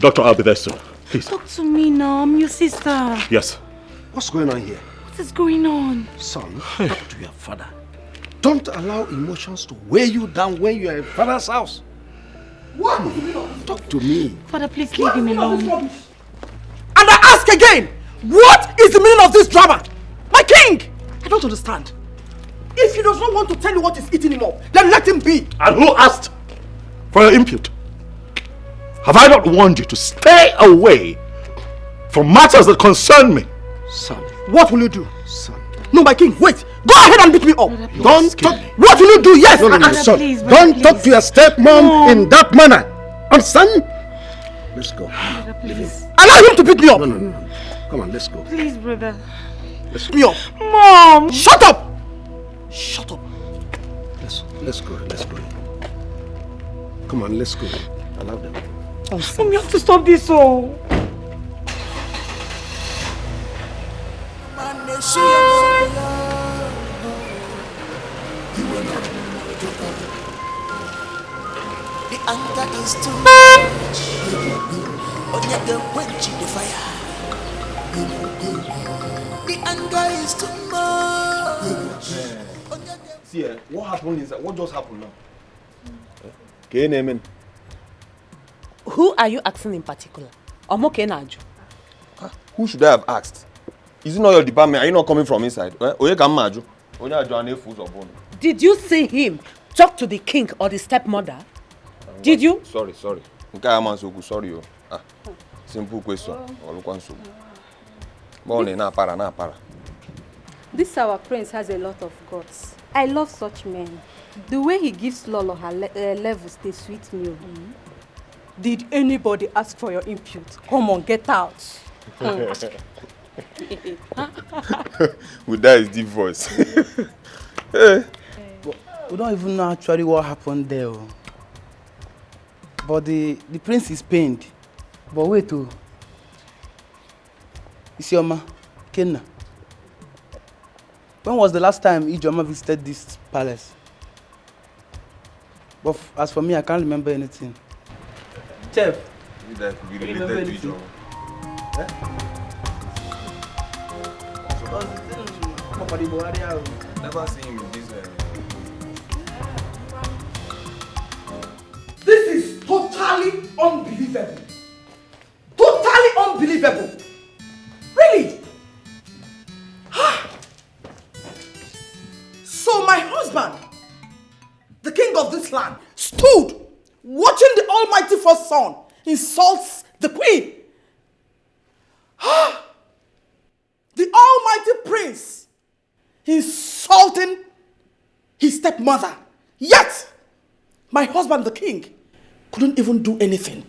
Doctor, I'll be there soon. Please. Talk to me now. I'm your sister. Yes. What's going on here? What is going on? Son, talk to your father. Don't allow emotions to weigh you down when you are in father's house. What? Talk to me. Father, please leave him alone. And I ask again, what is the meaning of this drama? My king! I don't understand. If he does not want to tell you what is eating him up, then let him be. And who asked for your input? Have I not warned you to stay away from matters that concern me? Son. What will you do? Son. No, my king, wait. Go ahead and beat me up. Don't talk. What will you do? Yes. No, son. Please, don't talk to your stepmom in that manner. Understand? Let's go. Please. Allow him to beat me up. No. Come on, let's go. Please, brother. Let's me up. Mom! Shut up! Shut up. Let's go. Come on, let's go. Allow them. Mom, you have to stop this, oh. The anger is too much. Onyege quench the fire. The anger is too much. See, what happened is what just happened now? Okay, name. Who are you asking in particular? Who should I have asked? Is it not your department? Are you not coming from inside? Did you see him talk to the king or the stepmother? Did you? Sorry. Sorry. Simple question. This our prince has a lot of guts. I love such men. The way he gives Lolo her levels, they sweet me. Did anybody ask for your input? Come on, get out. With that is deep voice. We don't even know actually what happened there. But the prince is pained. But wait, Isioma, Kenna. When was the last time Ijoma visited this palace? But as for me, I can't remember anything. Chef, That could be related to each other. Never seen him in this. This is totally unbelievable. Totally unbelievable. Really? So my husband, the king of this land, stood watching the almighty first son insults the queen. The almighty prince insulting his stepmother. Yet, my husband, the king, couldn't even do anything.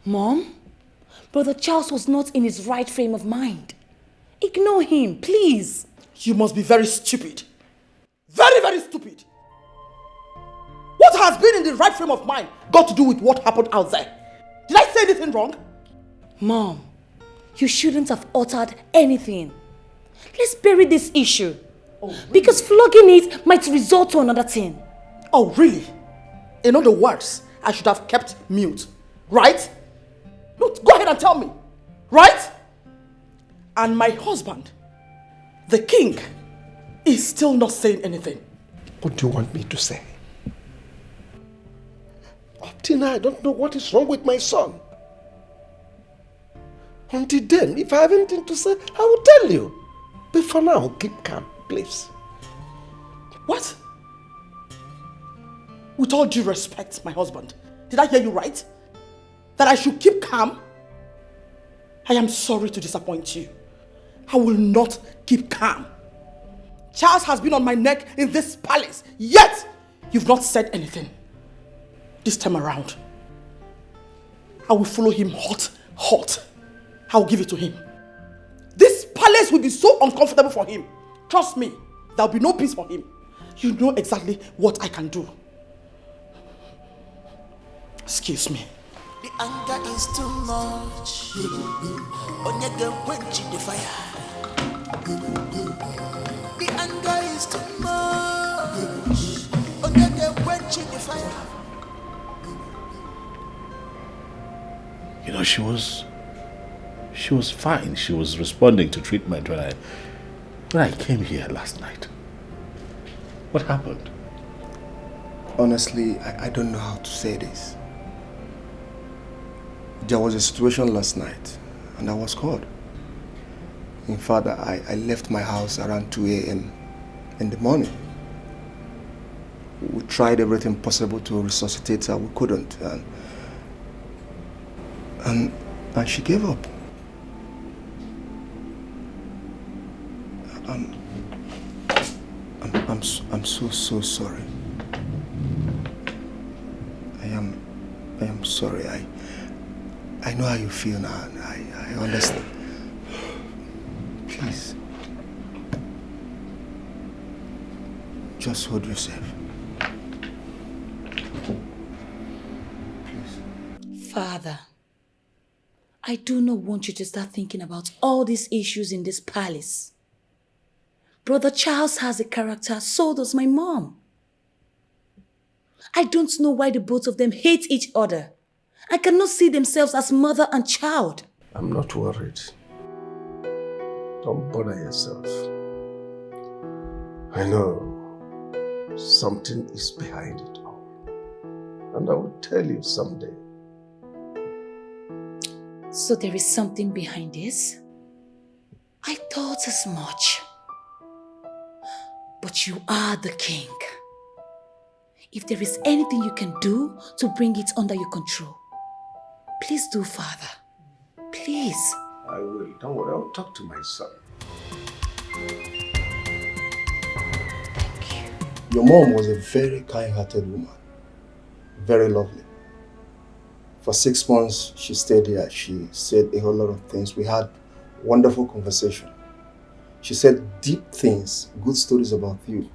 Mom, Brother Charles was not in his right frame of mind. Ignore him, please. You must be very stupid. Very, very stupid. What has been in the right frame of mind got to do with what happened out there? Did I say anything wrong? Mom, you shouldn't have uttered anything. Let's bury this issue. Oh, really? Because flogging it might result to another thing. Oh, really? In other words, I should have kept mute, right? No, go ahead and tell me, right? And my husband, the king, is still not saying anything. What do you want me to say? Up till now, I don't know what is wrong with my son. Until then, if I have anything to say, I will tell you. But for now, keep calm, please. What? With all due respect, my husband, did I hear you right? That I should keep calm? I am sorry to disappoint you. I will not keep calm. Charles has been on my neck in this palace, yet you've not said anything. This time around, I will follow him hot. I will give it to him. This palace will be so uncomfortable for him. Trust me, there will be no peace for him. You know exactly what I can do. Excuse me. The anger is too much. Onyege quench the fire. The anger is too much. Onyege quench the fire. You know, she was fine. She was responding to treatment when I came here last night. What happened? Honestly, I don't know how to say this. There was a situation last night and I was called. In fact, I left my house around 2 a.m. in the morning. We tried everything possible to resuscitate her. We couldn't. And she gave up. I'm so sorry. I am sorry. I know how you feel now. I understand. Please. Just hold yourself. Father, I do not want you to start thinking about all these issues in this palace. Brother Charles has a character, so does my mom. I don't know why the both of them hate each other and cannot see themselves as mother and child. I'm not worried. Don't bother yourself. I know something is behind it all. And I will tell you someday. So there is something behind this? I thought as much. But you are the king. If there is anything you can do to bring it under your control, please do, Father. Please. I will. Don't worry. I'll talk to my son. Thank you. Your mom was a very kind-hearted woman. Very lovely. For 6 months, she stayed here. She said a whole lot of things. We had wonderful conversation. She said deep things, good stories about you.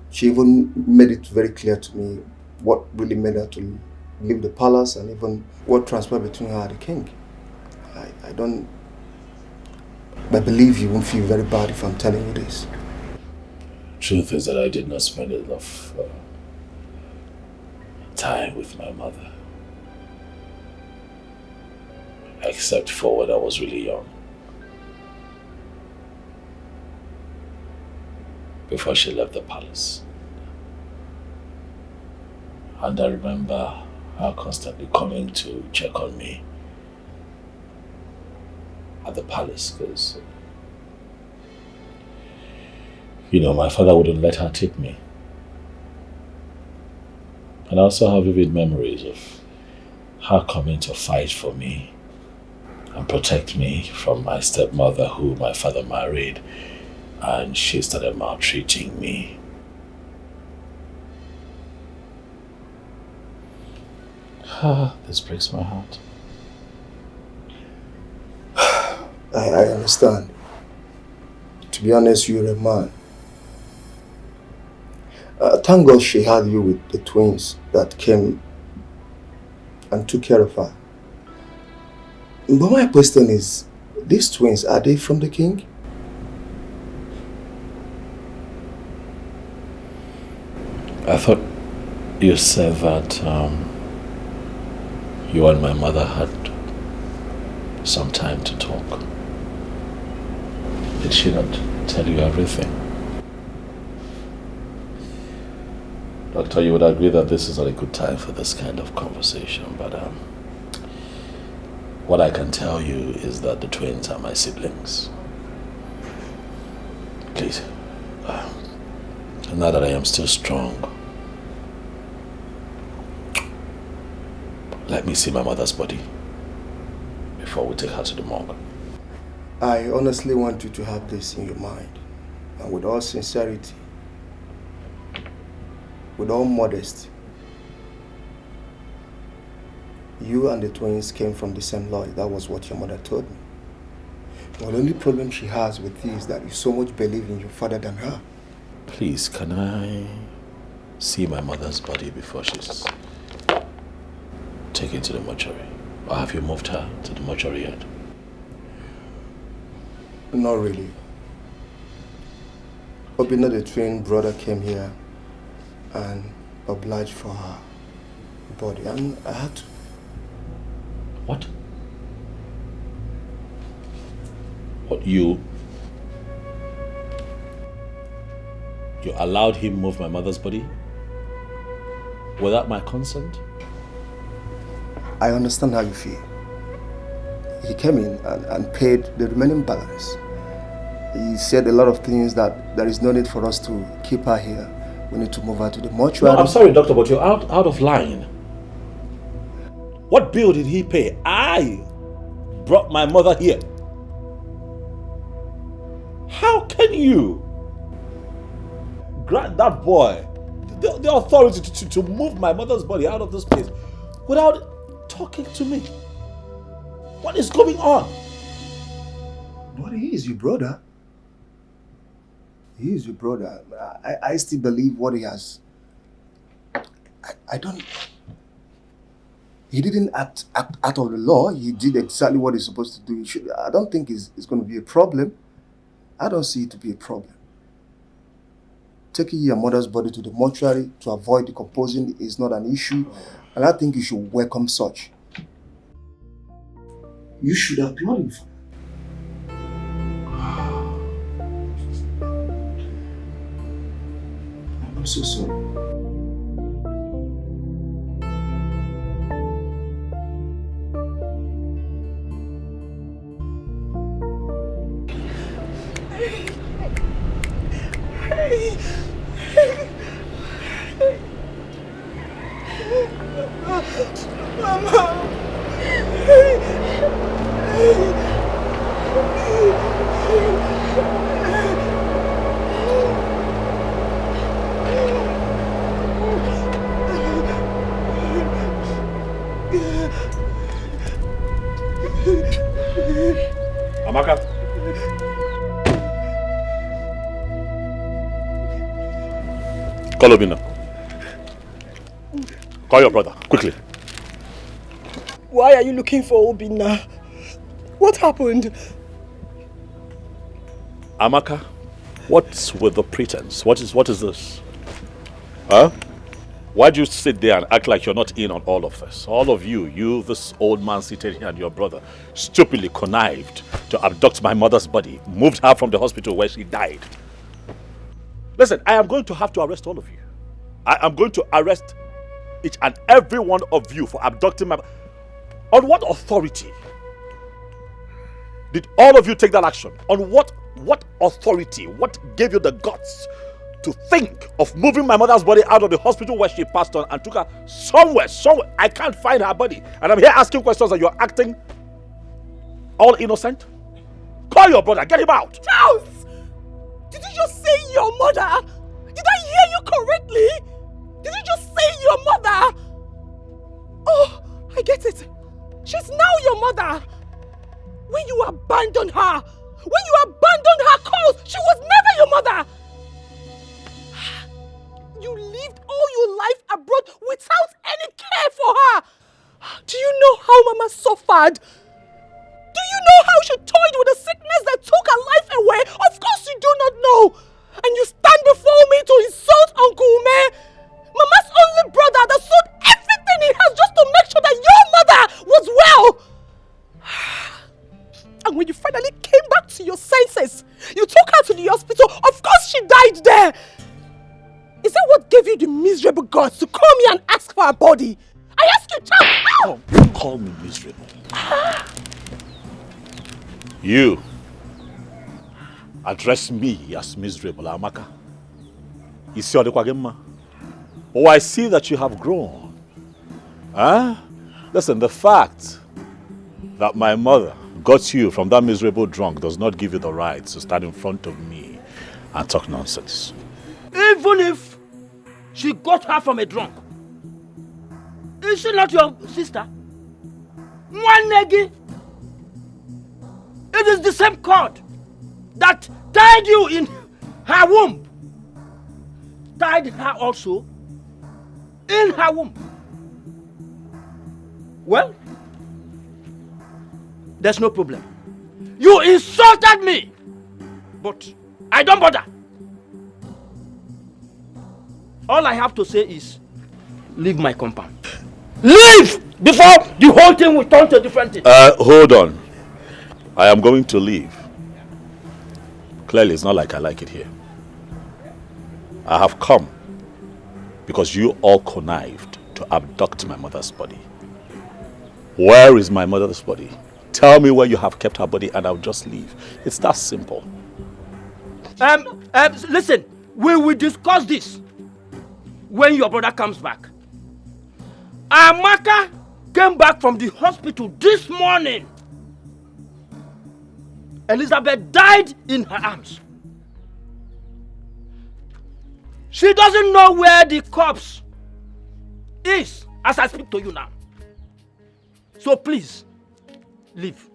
She even made it very clear to me what really made her to leave the palace and even what transpired between her and the king. I believe you won't feel very bad if I'm telling you this. Truth is that I did not spend enough time with my mother. Except for when I was really young. Before she left the palace. And I remember her constantly coming to check on me at the palace because, my father wouldn't let her take me. And I also have vivid memories of her coming to fight for me and protect me from my stepmother who my father married, and she started maltreating me. This breaks my heart. I understand. To be honest, you're a man. Thank God she had you with the twins that came and took care of her. But my question is, these twins, are they from the king? I thought you said that you and my mother had some time to talk. Did she not tell you everything? Doctor, you would agree that this is not a good time for this kind of conversation, but what I can tell you is that the twins are my siblings. Please, now that I am still strong, let me see my mother's body before we take her to the morgue. I honestly want you to have this in your mind, and with all sincerity, with all modesty. You and the twins came from the same lodge. That was what your mother told me. The only problem she has with you is that you so much believe in your father than her. Please, can I see my mother's body before she's taken to the mortuary? Or have you moved her to the mortuary yet? Not really. Obina, the twin brother, came here and obliged for her body, and I had to. What? What, you allowed him move my mother's body? Without my consent? I understand how you feel. He came in and paid the remaining balance. He said a lot of things that there is no need for us to keep her here. We need to move her to the mortuary. No, I'm sorry, doctor, but you're out of line. What bill did he pay? I brought my mother here. How can you grant that boy the authority to move my mother's body out of this place without talking to me? What is going on? But he is your brother. He is your brother. I still believe what he has. I don't... He didn't act out of the law. He did exactly what he's supposed to do. I don't think it's going to be a problem. I don't see it to be a problem. Taking your mother's body to the mortuary to avoid decomposing is not an issue. And I think you should welcome such. You should applaud him for that. I'm so sorry. Amaka. Call Obina. Call your brother, quickly. Why are you looking for Obina? What happened? Amaka, what's with the pretense? What is this? Huh? Why'd you sit there and act like you're not in on all of this? All of you, this old man seated here and your brother, stupidly connived to abduct my mother's body, moved her from the hospital where she died. Listen, I am going to have to arrest all of you. I am going to arrest each and every one of you for abducting my... On what authority did all of you take that action? On what authority? What gave you the guts to think of moving my mother's body out of the hospital where she passed on and took her somewhere? I can't find her body. And I'm here asking questions and you're acting all innocent? Call your brother, get him out! Charles! Did you just say your mother? Did I hear you correctly? Did you just say your mother? Oh, I get it. She's now your mother. When you abandoned her cause, she was never your mother. You lived all your life abroad without any care for her. Do you know how Mama suffered? Do you know how she toyed with a sickness that took her life away? Of course you do not know. And you stand before me to insult Uncle Ume, Mama's only brother that sold everything he has just to make sure that your mother was well. And when you finally came back to your senses, you took her to the hospital. Of course she died there. Is that what gave you the miserable guts to call me and ask for her body? I asked you, Charles. Don't call me miserable. You address me as miserable, Amaka. Oh, I see that you have grown. Huh? Listen, the fact that my mother got you from that miserable drunk does not give you the right to stand in front of me and talk nonsense. Even if she got her from a drunk, is she not your sister? One negi. It is the same cord that tied you in her womb, tied her also in her womb. Well, there's no problem. You insulted me, but I don't bother. All I have to say is, leave my compound. Leave before the whole thing will turn to a different thing. Hold on. I am going to leave. Clearly, it's not like I like it here. I have come because you all connived to abduct my mother's body. Where is my mother's body? Tell me where you have kept her body and I'll just leave. It's that simple. Listen, we will discuss this when your brother comes back. Amaka came back from the hospital this morning. Elizabeth died in her arms. She doesn't know where the corpse is as I speak to you now. So please, leave.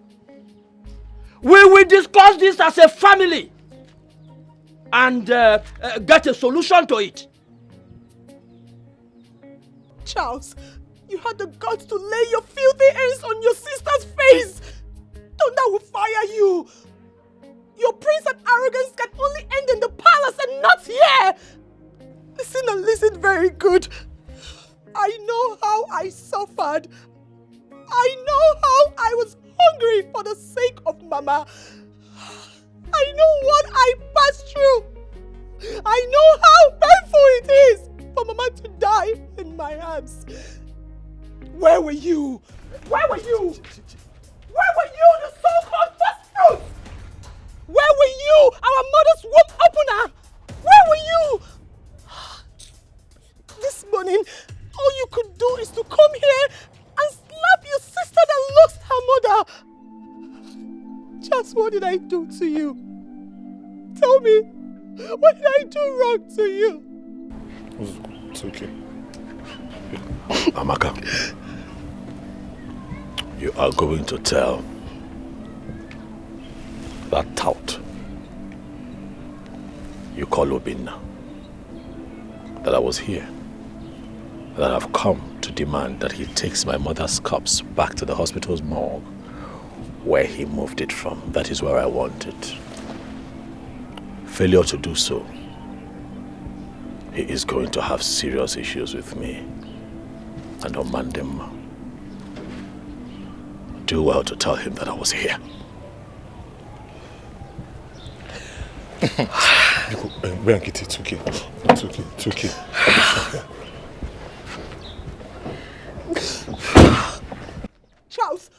We will discuss this as a family and get a solution to it. Charles, you had the guts to lay your filthy hands on your sister's face. Thunder will fire you. Your prince and arrogance can only end in the palace and not here. Listen and listen very good. I know how I suffered. I know how I was hungry for the sake of Mama. I know what I passed through. I know how painful it is for Mama to die in my arms. Where were you? Where were you? Where were you, the so-called first fruits? Where were you, our mother's womb opener? Where were you? This morning, all you could do is to come here and slap your sister that lost her mother. Just what did I do to you? Tell me, what did I do wrong to you? It's okay. Amaka, you are going to tell that tout you call Obinna that I was here, that I've come to demand that he takes my mother's corpse back to the hospital's morgue where he moved it from. That is where I want it. Failure to do so, he is going to have serious issues with me and Omandemma. Do well to tell him that I was here. Bianchi, it's okay. It's okay. It's okay. Charles,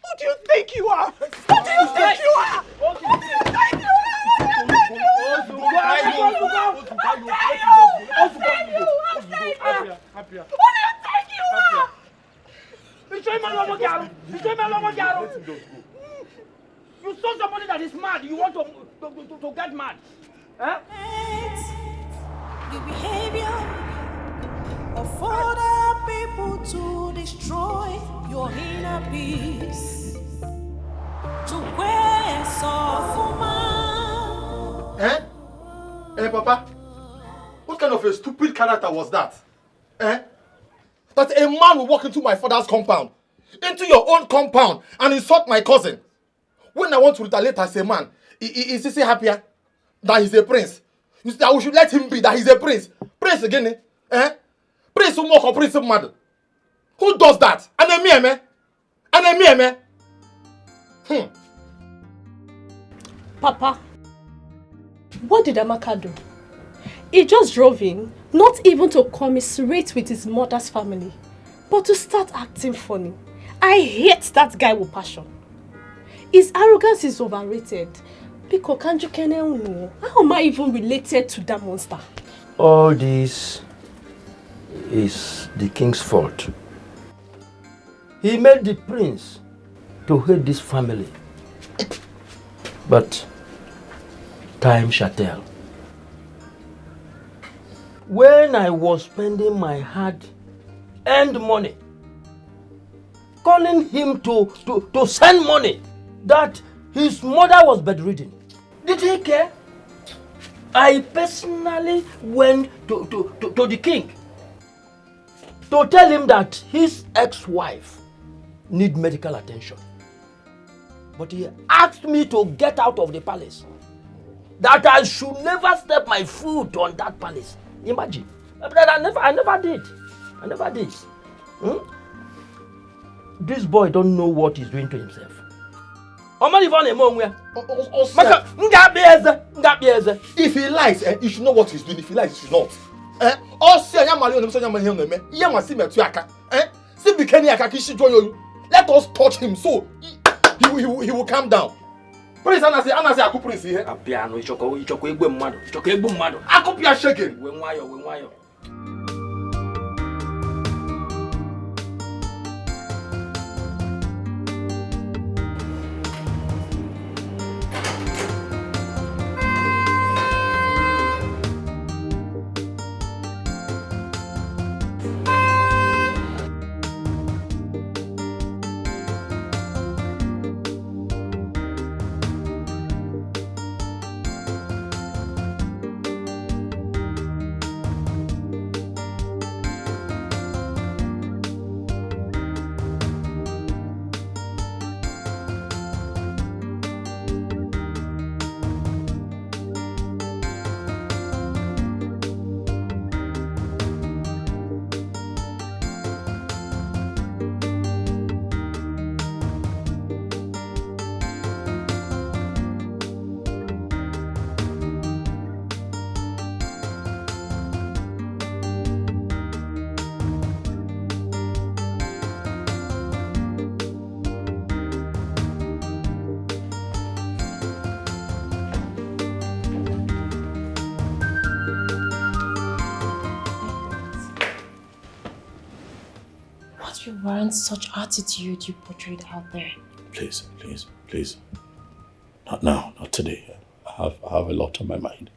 who do you think you are? Who do you think you are? Who do you think you You saw somebody that is mad. You want to get mad. Huh? Your behavior of other people to destroy your inner peace. To where Eh? Eh, Papa? What kind of a stupid character was that? Eh? That a man will walk into my father's compound, into your own compound, and insult my cousin. When I want to retaliate as a man, is he happier that he's a prince? You say that we should let him be, that he's a prince. Prince again, eh? Eh? Prince who mock or prince who mad? Who does that? Anemia, me? Anemia, me? Papa, what did Amaka do? He just drove in, not even to commiserate with his mother's family, but to start acting funny. I hate that guy with passion. His arrogance is overrated. Because how am I even related to that monster? All this is the king's fault. He made the prince to hate this family. But time shall tell. When I was spending my hard-earned money, calling him to send money that his mother was bedridden, did he care? I personally went to the king to tell him that his ex-wife need medical attention. But he asked me to get out of the palace, that I should never step my foot on that palace. Imagine. But I never did. I never did. this boy don't know what he's doing to himself. If he lies, you should know what he's doing. If he lies, you should not. Let us touch him so he will calm down. Prince Anase aku prince here. Apiano ichoko egbe mmadu. Ichoko egbe mmadu. Akopia shaking. We nwayo. You weren't such attitude you portrayed out there. Please. Not now, not today. I have a lot on my mind.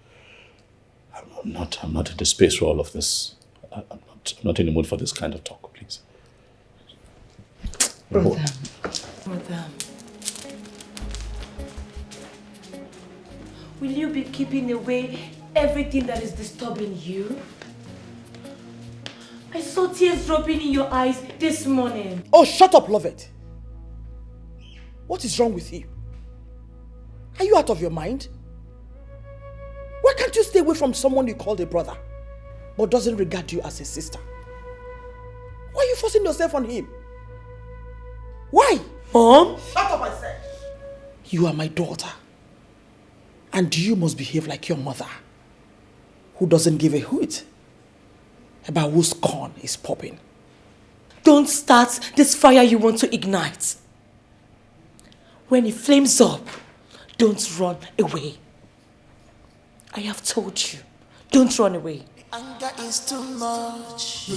I'm not in the space for all of this. I'm not in the mood for this kind of talk, please. Brother. Will you be keeping away everything that is disturbing you? I saw tears dropping in your eyes this morning. Oh, shut up, Lovett. What is wrong with you? Are you out of your mind? Why can't you stay away from someone you call a brother, but doesn't regard you as a sister? Why are you forcing yourself on him? Why? Mom? Shut up, I said. You are my daughter. And you must behave like your mother, who doesn't give a hoot about whose corn is popping. Don't start this fire you want to ignite. When it flames up, don't run away. I have told you, don't run away. Anger is too much.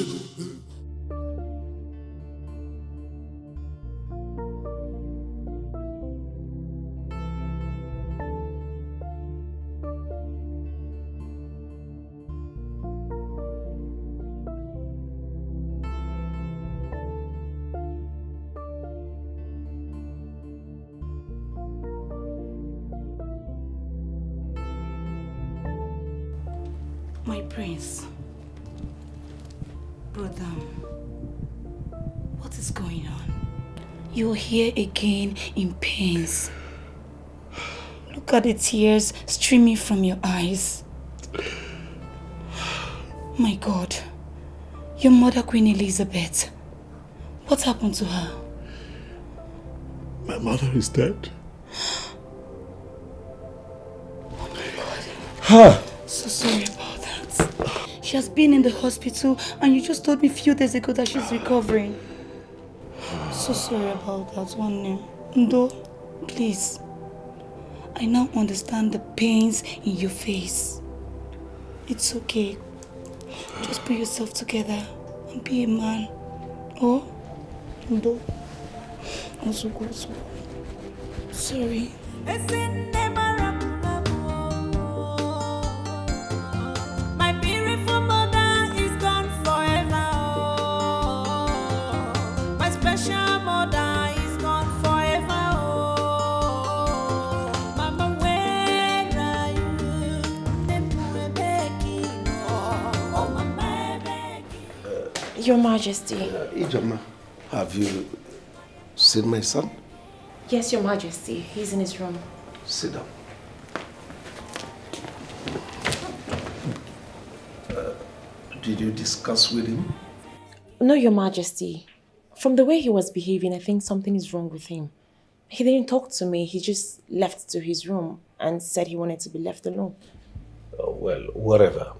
My prince. Brother, what is going on? You're here again in pains. Look at the tears streaming from your eyes. My God, your mother, Queen Elizabeth, what happened to her? My mother is dead. Oh my God. So sorry about that. She has been in the hospital and you just told me a few days ago that she's recovering. So sorry about that one. Ndo, please. I now understand the pains in your face. It's okay. Just put yourself together and be a man. Oh? Ndo. Also go. Sorry. Your Majesty. Ijoma, have you seen my son? Yes, Your Majesty. He's in his room. Sit down. Did you discuss with him? No, Your Majesty. From the way he was behaving, I think something is wrong with him. He didn't talk to me. He just left to his room and said he wanted to be left alone. Well, whatever.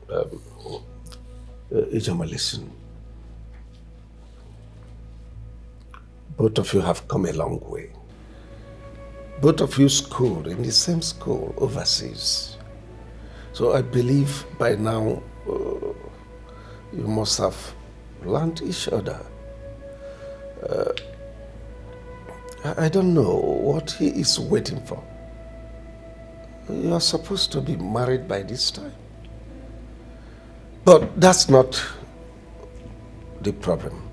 Ijoma, listen. Both of you have come a long way. Both of you schooled in the same school overseas. So I believe by now you must have learned each other. I don't know what he is waiting for. You are supposed to be married by this time. But that's not the problem.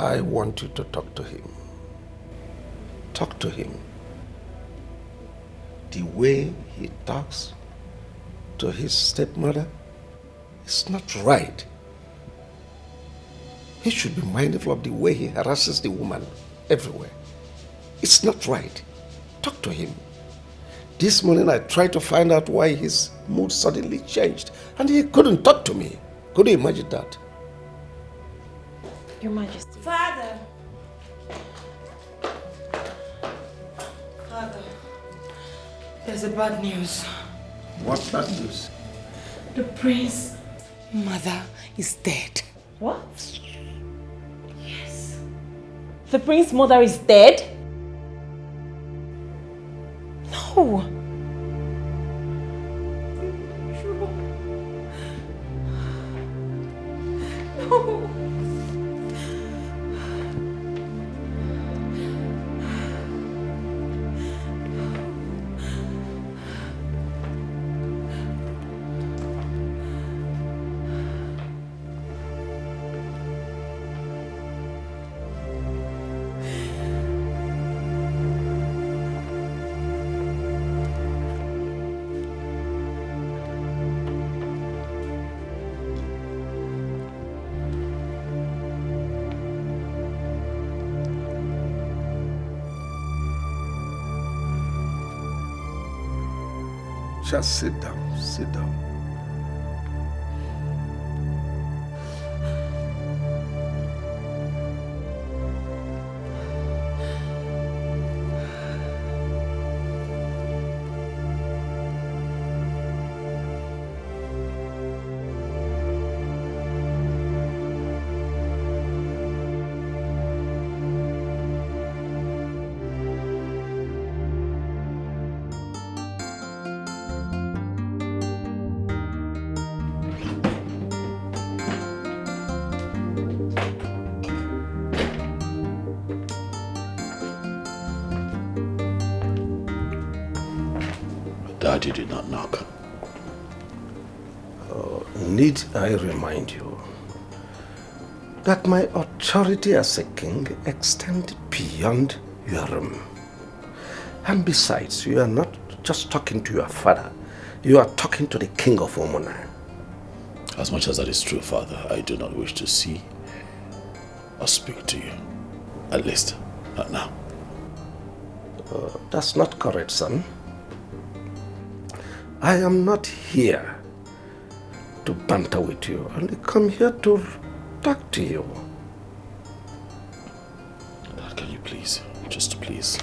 I want you to talk to him. Talk to him. The way he talks to his stepmother is not right. He should be mindful of the way he harasses the woman everywhere. It's not right. Talk to him. This morning I tried to find out why his mood suddenly changed and he couldn't talk to me. Could you imagine that? Your Majesty. Father! Father, there's a bad news. What bad news? The prince's mother is dead. What? Yes. The prince's mother is dead? No. No. Just sit down, sit down. Daddy did not knock. Need I remind you that my authority as a king extends beyond your room. And besides, you are not just talking to your father, you are talking to the king of Omona. As much as that is true, Father, I do not wish to see or speak to you. At least, not now. That's not correct, son. I am not here to banter with you. I only come here to talk to you. Dad, can you please, just please,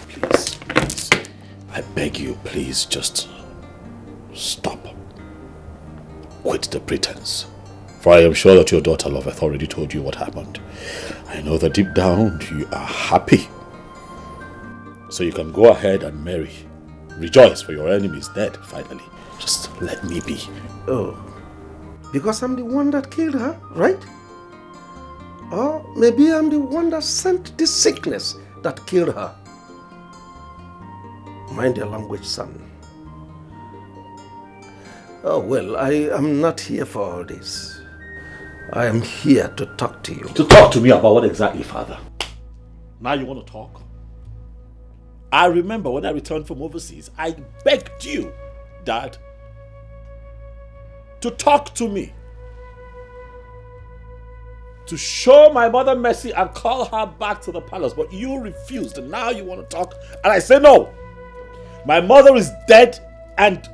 I beg you, please, just stop. Quit the pretense. For I am sure that your daughter Loveth already told you what happened. I know that deep down you are happy. So you can go ahead and marry. Rejoice, for your enemy is dead, finally. Just let me be. Oh, because I'm the one that killed her, right? Or maybe I'm the one that sent this sickness that killed her. Mind your language, son. Oh, well, I am not here for all this. I am here to talk to you. To talk to me about what exactly, Father? Now you want to talk? I remember when I returned from overseas, I begged you, Dad, to talk to me. To show my mother mercy and call her back to the palace. But you refused, and now you want to talk. And I say no. My mother is dead and...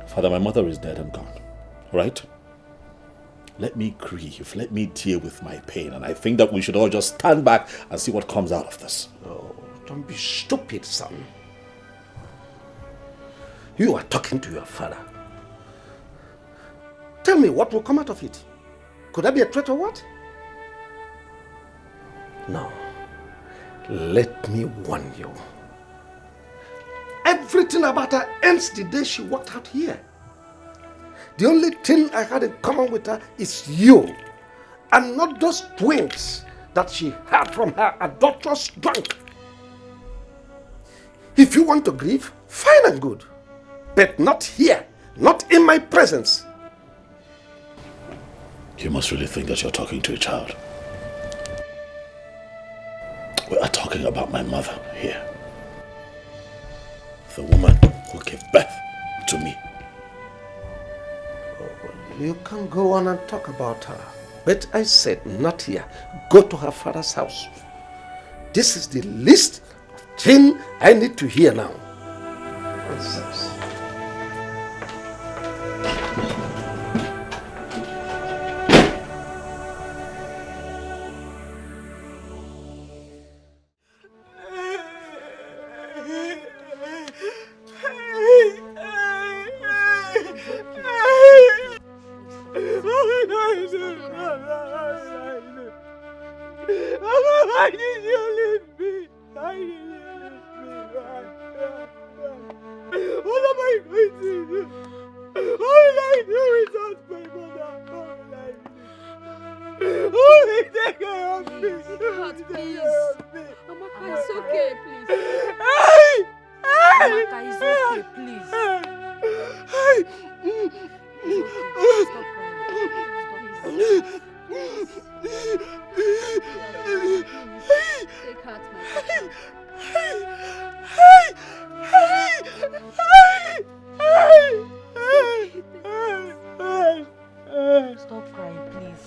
Father, my mother is dead and gone. Right? Let me grieve. Let me deal with my pain. And I think that we should all just stand back and see what comes out of this. Oh, don't be stupid, son. You are talking to your father. Tell me what will come out of it. Could that be a threat or what? No. Let me warn you. Everything about her ends the day she walked out here. The only thing I had in common with her is you, and not those twins that she had from her adulterous drunk. If you want to grieve, fine and good, but not here, not in my presence. You must really think that you're talking to a child. We are talking about my mother here. The woman who gave birth to me. You can go on and talk about her. But I said, not here. Go to her father's house. This is the least thing I need to hear now. Nonsense. Why did you leave me? Why did you leave me? What am I going to do? What will I do without my mother? What will I do? Who will take care of me? Who will take care of me? Amaka, it's okay, please. Hey! Amaka, it's okay, please. Stop crying. Take heart, my Stop crying, please.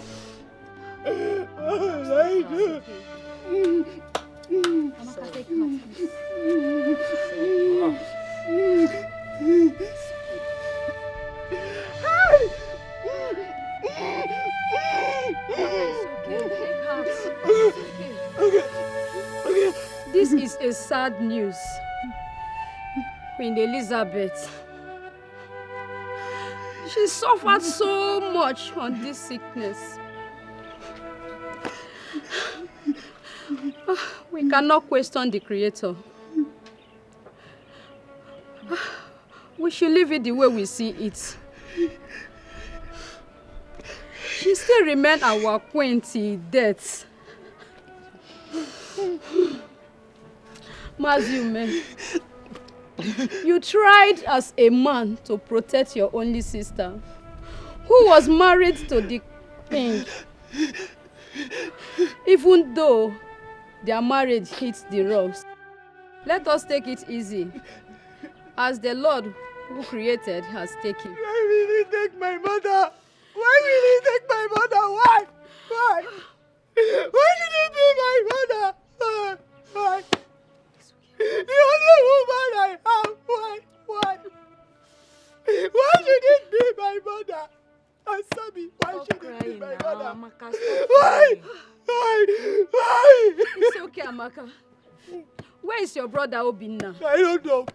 Amaka, take heart, This is a sad news. Queen Elizabeth, she suffered so much on this sickness. We cannot question the Creator. We should leave it the way we see it. She still remains our queen till death. Mazume, you tried as a man to protect your only sister, who was married to the king. Even though their marriage hits the rocks, let us take it easy, as the Lord who created has taken. Why will he take my mother? Why will he take my mother? Why? Why? Why should it be my mother? Why? The only woman I have. Why? Why? Why should it be my mother? Answer me. Why should it be my mother? Amaka, Why? Why? Why? It's okay, Amaka. Where is your brother Obinna? I don't know.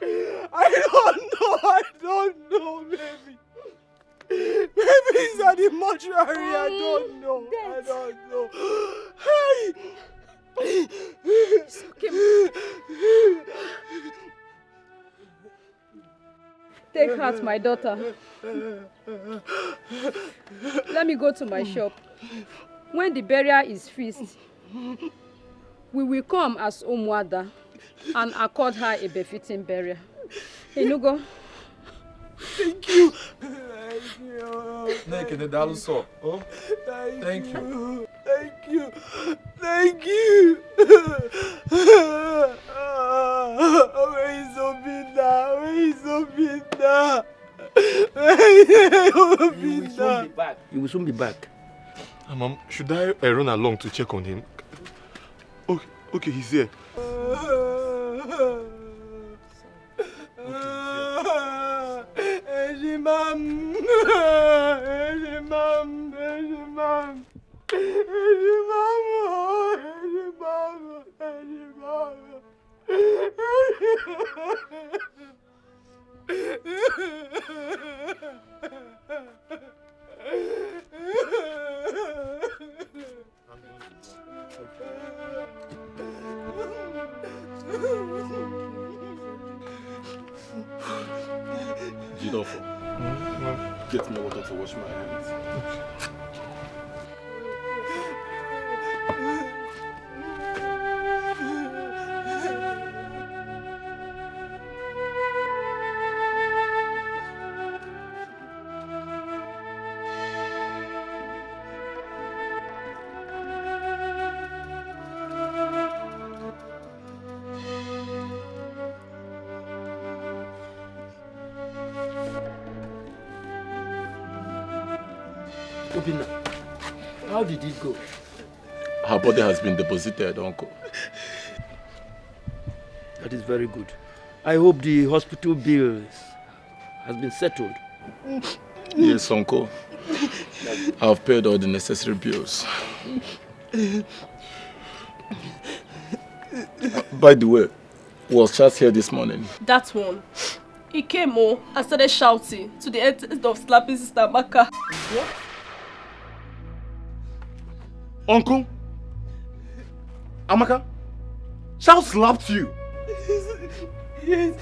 I don't know, baby. Maybe he's at the mortuary. I don't know. Hey! It's okay. Take heart, my daughter. Let me go to my shop. When the burial is fixed, we will come as Omwada and accord her a befitting burial. Enugo. Thank you. Thank you. Where is Obinna? You will soon be back. Mom, should I run along to check on him? Okay, he's here. Jidofo, get me water to wash my hands. Obinna, how did it go? Her body has been deposited, Uncle. That is very good. I hope the hospital bills has been settled. Yes, Uncle. I've paid all the necessary bills. By the way, was Charles here this morning? That one. He came and started shouting to the end of slapping Sister Amaka. What? Uncle? Amaka? Charles slapped you? Yes.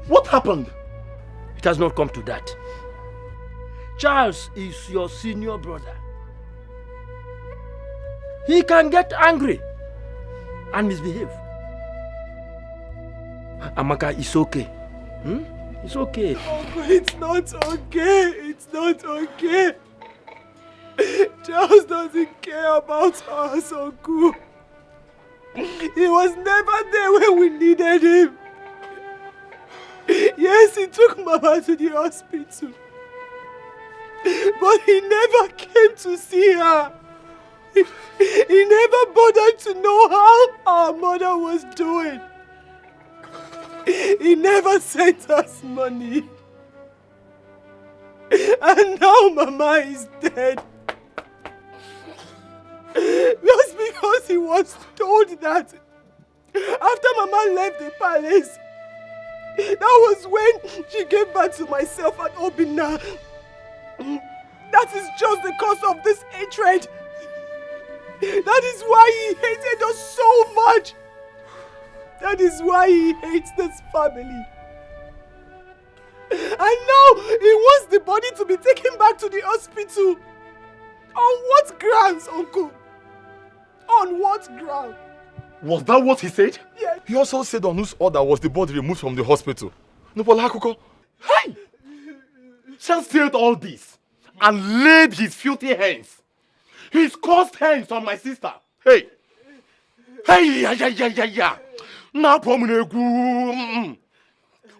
What happened? It has not come to that. Charles is your senior brother. He can get angry and misbehave. Amaka, it's okay. It's okay. Uncle, it's not okay. It's not okay. Charles doesn't care about us, Uncle. He was never there when we needed him. Yes, he took Mama to the hospital. But he never came to see her. He never bothered to know how our mother was doing. He never sent us money. And now Mama is dead. Just because he was told that after Mama left the palace, that was when she gave birth to myself and Obinna. That is just the cause of this hatred. That is why he hated us so much. That is why he hates this family. And now he wants the body to be taken back to the hospital. On what grounds, Uncle? On what ground? Was that what he said? Yes. He also said on whose order was the body removed from the hospital. Hey! Charles said all this and laid his filthy hands, his cursed hands on my sister. Hey! Hey! Yeah. Now,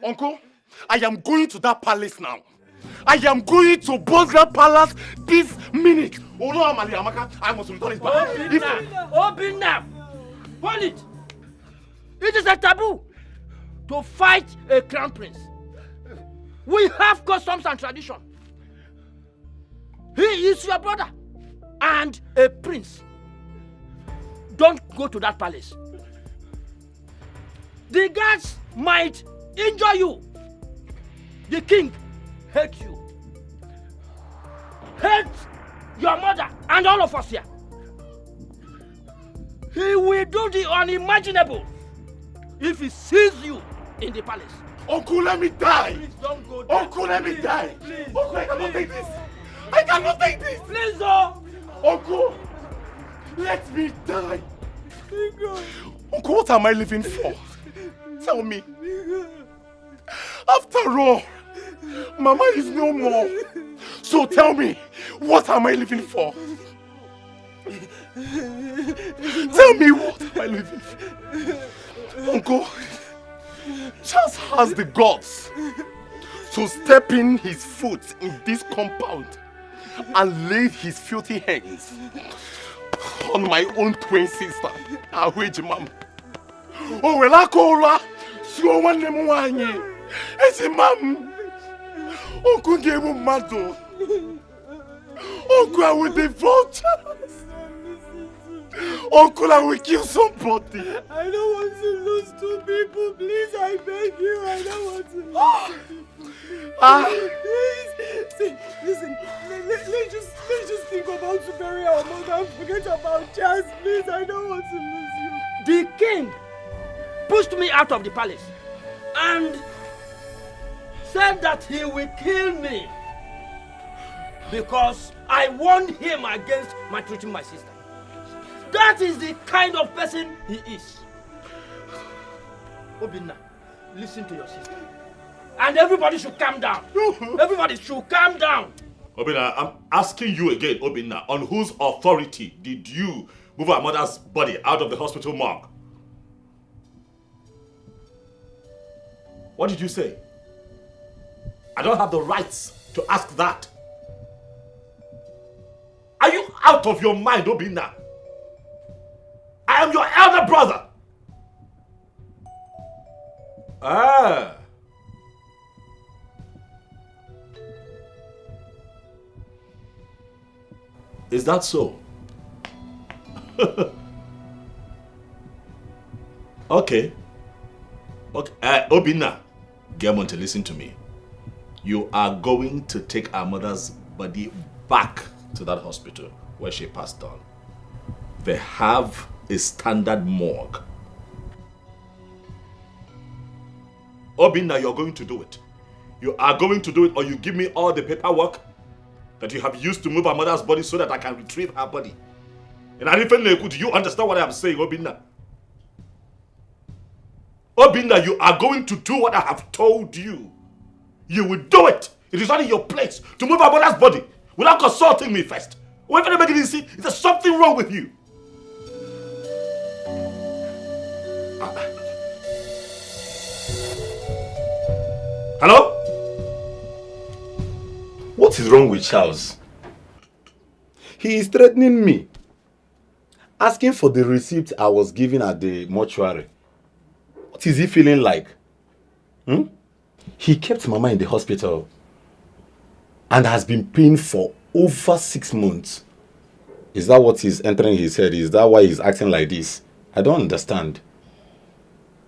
Uncle, I am going to that palace now. I am going to burn that palace this minute. Oh no, Amaka, I must return it back. Obinna! Hold it! It is a taboo to fight a crown prince. We have customs and tradition. He is your brother and a prince. Don't go to that palace. The guards might injure you. The king hates you. Hates your mother and all of us here. He will do the unimaginable if he sees you in the palace. Uncle, let me die. Please don't go there. Uncle, let me die. Please. Uncle, I cannot take this. I cannot take this. Please, oh. Uncle, let me die. Uncle, what am I living for? Tell me. After all, Mama is no more. So tell me, what am I living for? Tell me, what am I living for? Uncle, Charles has the guts to step in his foot in this compound and lay his filthy hands on my own twin sister, Aweji Mama. Oh, well, I call her. So one name one year. It's a mom. Uncle gave him mad. Uncle, I will divorce Charles. Uncle, I will kill somebody. I don't want to lose 2 people. Please, I beg you. I don't want to lose 2 people. Please. See, listen. Let's just think about to bury our mother and forget about Jazz. Please, I don't want to lose you. The king pushed me out of the palace and said that he will kill me because I warned him against maltreating my sister. That is the kind of person he is. Obinna, listen to your sister. And everybody should calm down. Everybody should calm down. Obinna, I'm asking you again, Obinna, on whose authority did you move our mother's body out of the hospital morgue? What did you say? I don't have the rights to ask that. Are you out of your mind, Obinna? I am your elder brother. Ah. Is that so? Okay. Obinna, Germonte, listen to me. You are going to take our mother's body back to that hospital where she passed on. They have a standard morgue. Obinna, you're going to do it. You are going to do it, or you give me all the paperwork that you have used to move our mother's body so that I can retrieve her body. And I even know, do you understand what I am saying, Obinna? Obinna, you are going to do what I have told you. You will do it. It is not in your place to move our mother's body without consulting me first. Wait for the beginning, see, there's something wrong with you. Hello? What is wrong with Charles? He is threatening me. Asking for the receipt I was given at the mortuary. What is he feeling like? He kept Mama in the hospital and has been paying for over 6 months. Is that what is entering his head? Is that why he's acting like this? I don't understand.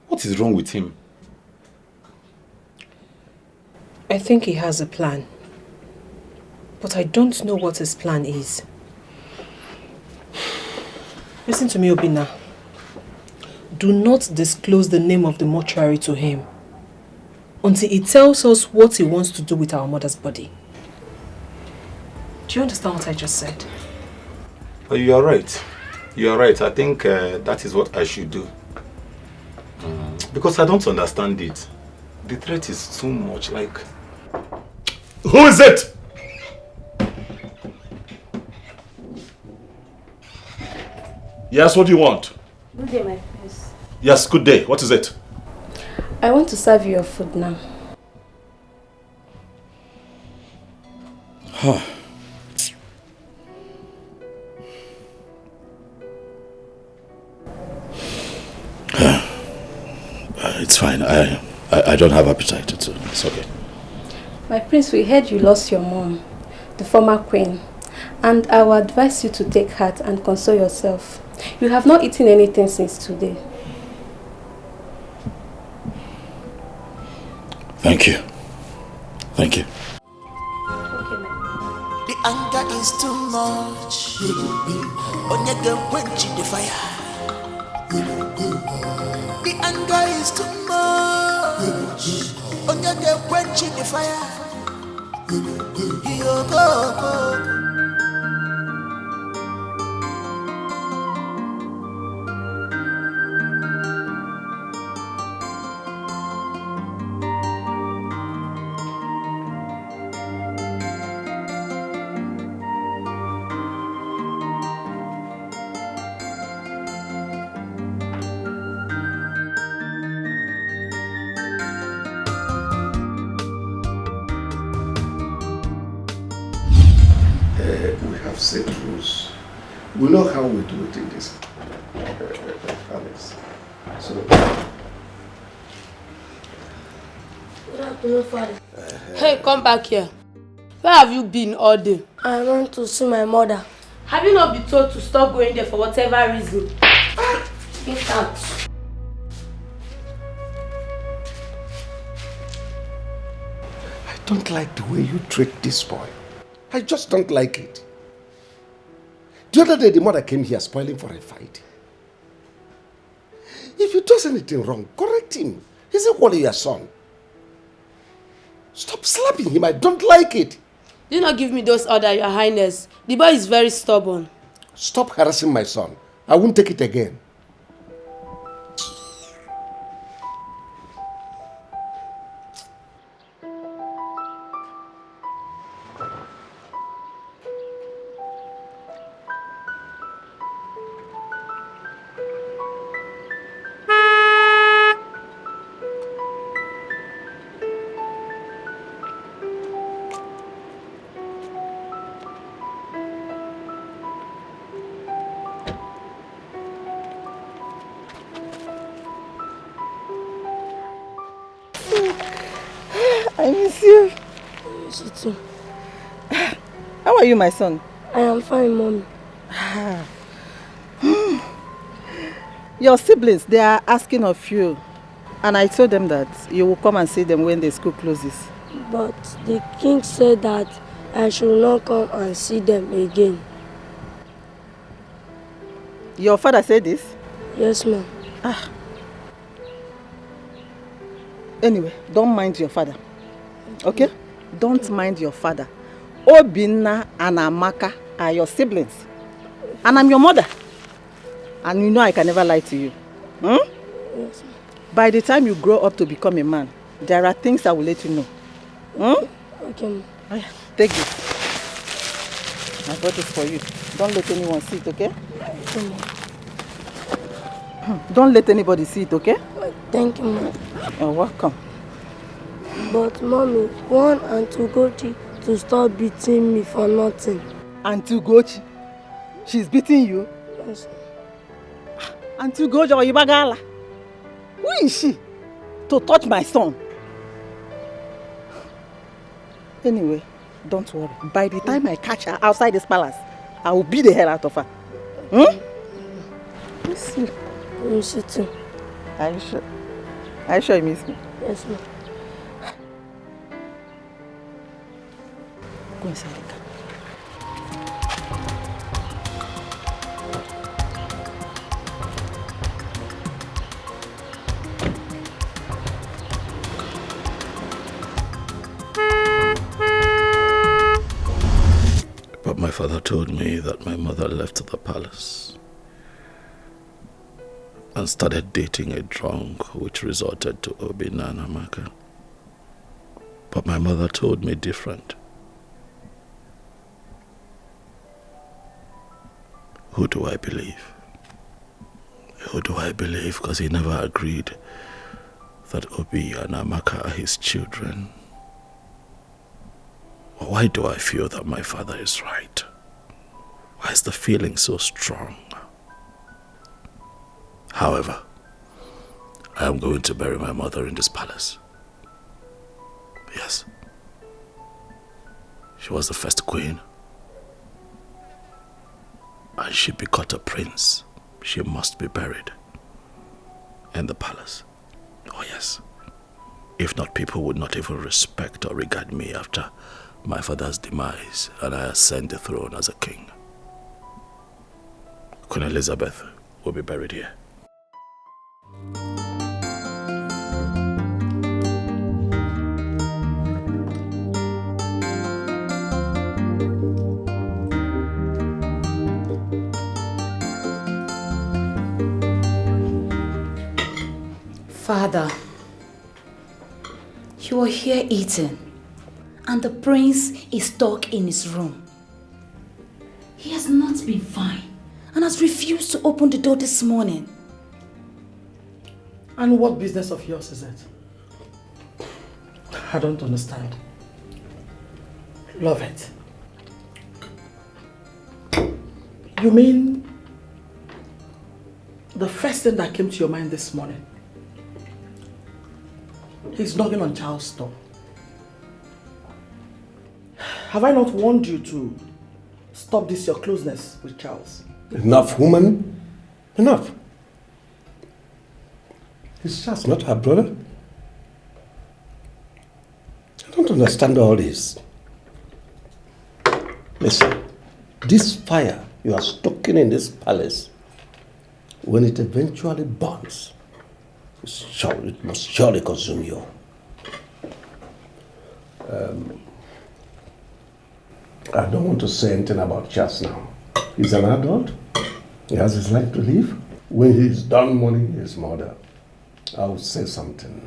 What is wrong with him? I think he has a plan. But I don't know what his plan is. Listen to me, Obinna. Do not disclose the name of the mortuary to him until he tells us what he wants to do with our mother's body. Do you understand what I just said? Oh, you are right. You are right. I think that is what I should do. Because I don't understand it. The threat is too much like... Who is it? Yes, what do you want? Good day, my prince. Yes, good day. What is it? I want to serve you your food now. It's fine. I don't have appetite. It's okay. My prince, we heard you lost your mom, the former queen, and I will advise you to take heart and console yourself. You have not eaten anything since today. Thank you. Thank you. The anger is too much. Onyege quench the fire. The anger is too much. Onyege quench the fire. You go. We have set rules. We know how we do it in this palace. So. Good afternoon, Father. Hey, come back here. Where have you been all day? I went to see my mother. Have you not been told to stop going there for whatever reason? Get out. I don't like the way you treat this boy. I just don't like it. The other day, the mother came here spoiling for a fight. If he does anything wrong, correct him. He's equally your son. Stop slapping him. I don't like it. Do not give me those orders, Your Highness. The boy is very stubborn. Stop harassing my son. I won't take it again. I miss you. I miss you too. How are you, my son? I am fine, Mommy. Your siblings, they are asking of you. And I told them that you will come and see them when the school closes. But the king said that I should not come and see them again. Your father said this? Yes, ma'am. Anyway, don't mind your father. Okay? Don't mind your father. Obinna and Amaka are your siblings. And I'm your mother. And you know I can never lie to you. Yes, ma'am. By the time you grow up to become a man, there are things I will let you know. Okay, ma'am. Take this. I bought this for you. Don't let anyone see it, okay? Okay, ma'am. Don't let anybody see it, okay? Thank you, ma'am. You're welcome. But, Mommy, want Auntie Ugochi to stop beating me for nothing. Auntie Ugochi? She's beating you? Yes. Auntie Ugochi or Ibagala? Who is she to touch my son? Anyway, don't worry. By the time I catch her outside this palace, I will beat the hell out of her. Miss you. I miss you too. Are you sure? Are you sure you miss me? Yes, ma'am. Go inside the car. But my father told me that my mother left the palace and started dating a drunk, which resorted to Obinna and Amaka. But my mother told me different. Who do I believe? Who do I believe? Because he never agreed that Obi and Amaka are his children. Why do I feel that my father is right? Why is the feeling so strong? However, I am going to bury my mother in this palace. Yes. She was the first queen. And she begot a prince. She must be buried in the palace. Oh yes. If not, people would not even respect or regard me after my father's demise and I ascend the throne as a king. Queen Elizabeth will be buried here. Father, you are here eating, and the prince is stuck in his room. He has not been fine and has refused to open the door this morning. And what business of yours is it? I don't understand. Love it. You mean the first thing that came to your mind this morning? He's knocking on Charles' door. Have I not warned you to stop this your closeness with Charles. Enough, woman. Enough. He's just not her brother. I don't understand all this. Listen, this fire you are stoking in this palace, when it eventually burns, it must surely consume you. I don't want to say anything about Charles now. He's an adult. He has his life to live. When he's done mourning his mother, I will say something.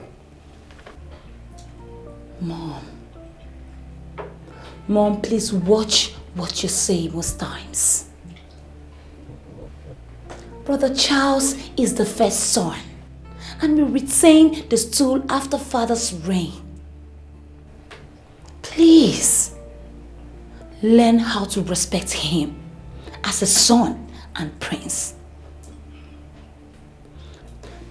Mom, please watch what you say most times. Brother Charles is the first son and will retain the stool after father's reign. Please, learn how to respect him as a son and prince.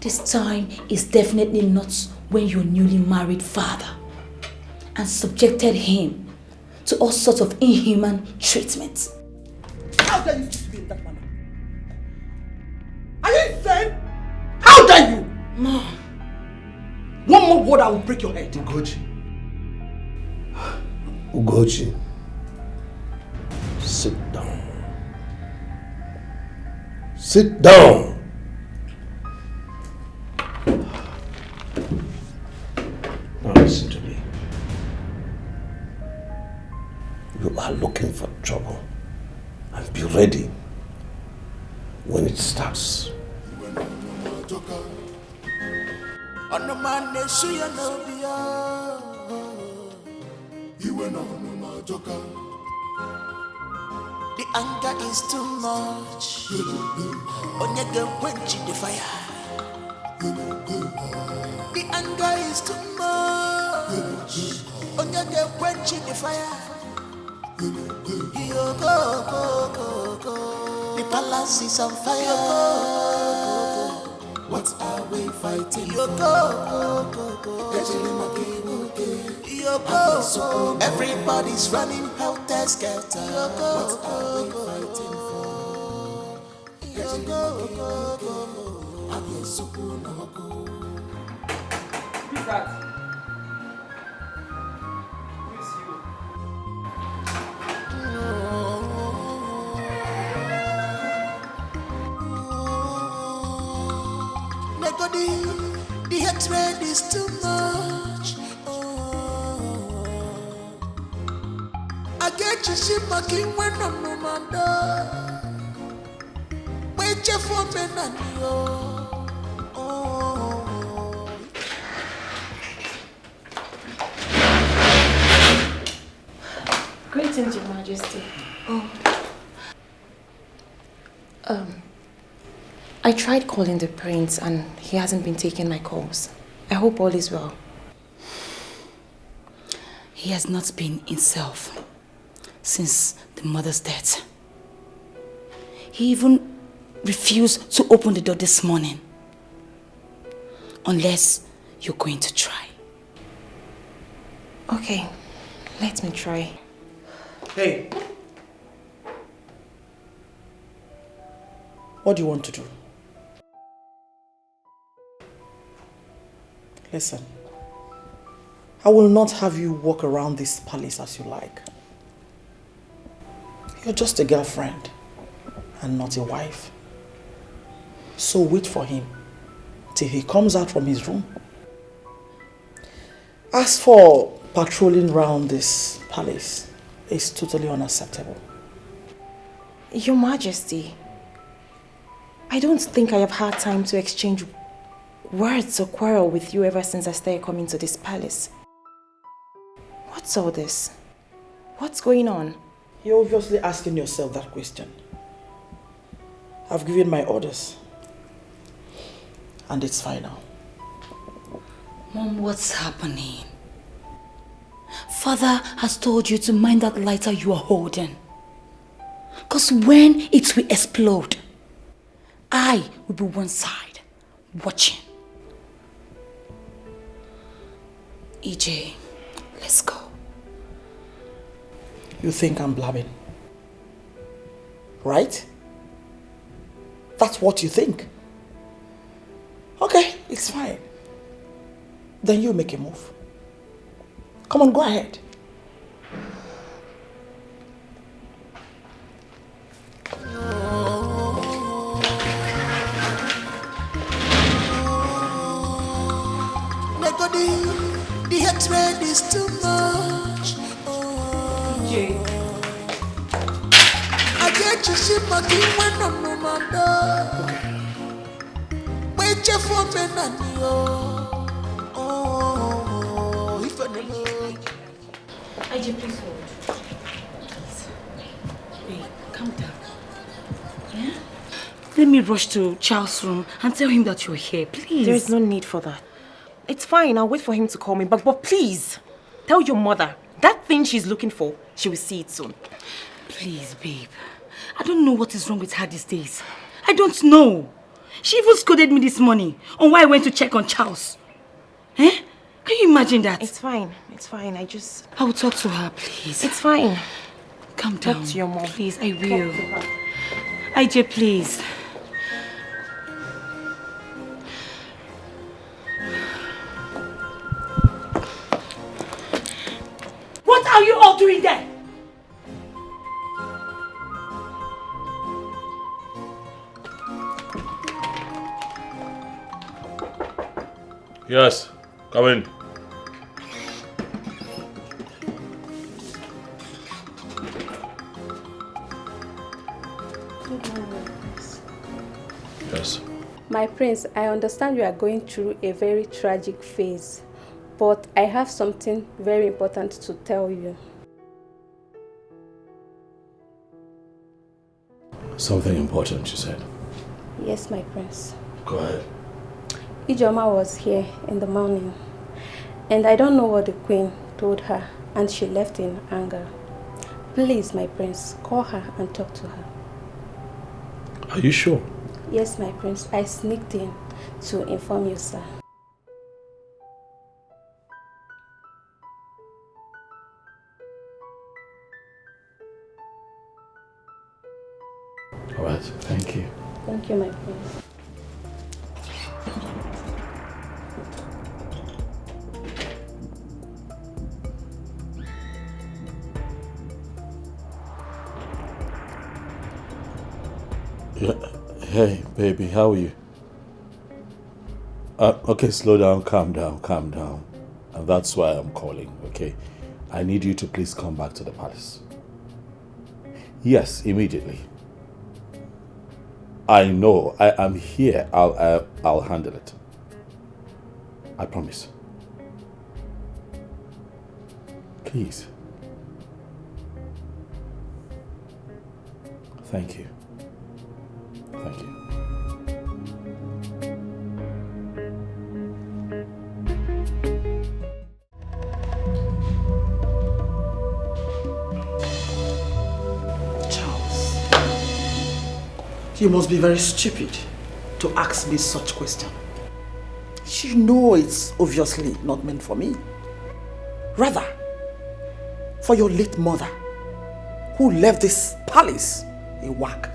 This time is definitely not when your newly married father and subjected him to all sorts of inhuman treatment. How dare you speak to me in that manner? Are you insane? How dare you? Mom. One more word, I will break your head. Ugochi, sit down. Sit down. Now listen to me. You are looking for trouble, and be ready when it starts. The anger is too much. Onyege quench the fire. The anger is too much. Onyege quench the fire. Yo go. The palace is on fire. What are we fighting? Yo go. Everybody's running helter-skelter. What are we fighting for? Who's that? Who is you? The hatred is too much. I get you shit my king when I'm no man done. Wait you for me and you. Greetings, Your Majesty. I tried calling the prince and he hasn't been taking my calls. I hope all is well. He has not been himself since the mother's death. He even refused to open the door this morning. Unless you're going to try. Okay, let me try. Hey. What do you want to do? Listen, I will not have you walk around this palace as you like. You're just a girlfriend and not a wife. So wait for him till he comes out from his room. As for patrolling around this palace, it's totally unacceptable. Your Majesty, I don't think I have had time to exchange words or quarrel with you ever since I started coming to this palace. What's all this? What's going on? You're obviously asking yourself that question. I've given my orders. And it's final. Mom, what's happening? Father has told you to mind that lighter you are holding. Because when it will explode, I will be one side, watching. EJ, let's go. You think I'm blabbing? right? That's what you think. Okay, it's fine. Then you make a move. Come on, go ahead. The hatred is too much. Jay. I get you shit my king when I'm no mother. Wait your for me and if I never. IJ, please hold. Wait, calm down. Yeah? Let me rush to Charles' room and tell him that you're here, please. There is no need for that. It's fine, I'll wait for him to call me, but please, tell your mother, that thing she's looking for, she will see it soon. Please, babe. I don't know what is wrong with her these days. I don't know. She even scolded me this morning on why I went to check on Charles. Eh? Can you imagine that? It's fine, I will talk to her, please. It's fine. Calm down. Talk to your mom. Please, I will. IJ, please. What are you all doing there? Yes, come in. Yes. My prince, I understand you are going through a very tragic phase, but I have something very important to tell you. Something important, you said. Yes, my prince. Go ahead. Ijoma was here in the morning, and I don't know what the queen told her, and she left in anger. Please, my prince, call her and talk to her. Are you sure? Yes, my prince, I sneaked in to inform you, sir. All right, thank you. Thank you, my prince. Yeah. Hey, baby, how are you? Okay, slow down, calm down. And that's why I'm calling, okay? I need you to please come back to the palace. Yes, immediately. I know, I am here. I'll handle it. I promise. Please. Thank you. Thank you. Charles, you must be very stupid to ask me such question. You know it's obviously not meant for me. Rather, for your late mother, who left this palace a whack.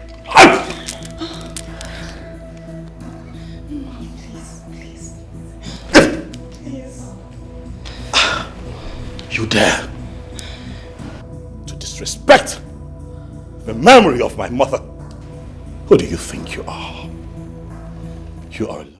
You dare to disrespect the memory of my mother? Who do you think you are? You are a